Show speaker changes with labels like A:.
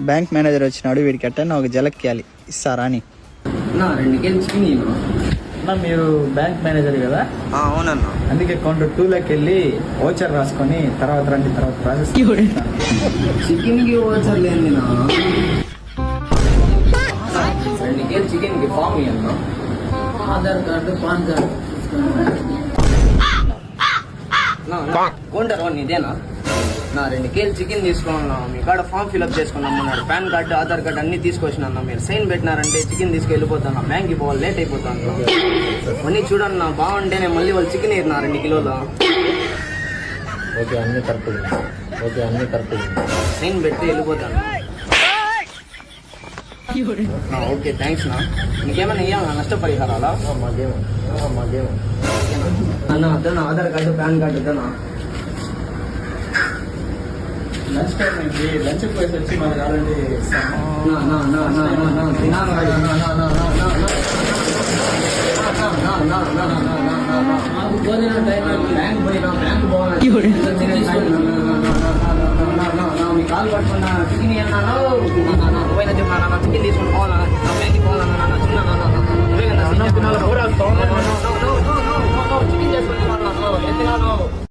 A: Bank manager వచ్చినాడు, వీడికి ఎట్టన్నా ఒక జలక్కియాలి, ఇస్తారా అని.
B: 2 కేజీ చికెన్ ఇవ్వను.
A: అన్న మీరు బ్యాంక్ మేనేజర్ కదా?
B: అవునన్నా.
A: అందుకే కౌంటర్ 2లోకి వెళ్ళి ఓచర్ రాసుకొని తర్వాత రండి, తర్వాత ప్రాసెస్.
B: చికెన్కి ఓచర్ లేని 2 కేజీ చికెన్కి ఫామ్ ఇవ్వను. Aadhaar card, PAN card. Counter ఇదేనా? 2 కేజీ చికెన్ తీసుకోవాలన్నా, మీ కాడ ఫామ్ ఫిల్అప్ చేసుకున్నామన్నాడు. పాన్ కార్డు, ఆధార్ కార్డు అన్ని తీసుకొచ్చినా. మీరు సైన్ పెట్టినారంటే చికెన్ తీసుకెళ్ళిపోతాను, బ్యాంక్కి పోవాలి, లేట్ అయిపోతాను. అన్నీ చూడన్నా బాగుంటేనే మళ్ళీ వాళ్ళు చికెన్ ఇరినా 2 కిలోలు.
C: ఓకే అన్ని కరెక్ట్.
B: సైన్ పెట్టి వెళ్ళిపోతాను. ఓకే థ్యాంక్స్ నా. నీకేమైనా ఇవ్వాలా నష్టపరిహారాలా?
C: మాకేమో
B: అన్న అదన్నా ఆధార్ కార్డు, పాన్ కార్డు అదన్నా.
A: లంచ్ టైం అయింది, లంచ్ పోయేసి వచ్చి మనకు కావాలంటే
B: మీ కాల్ పట్టుకున్నా చికెన్ అన్నాను, చికెన్ తీసుకుని పోవాలా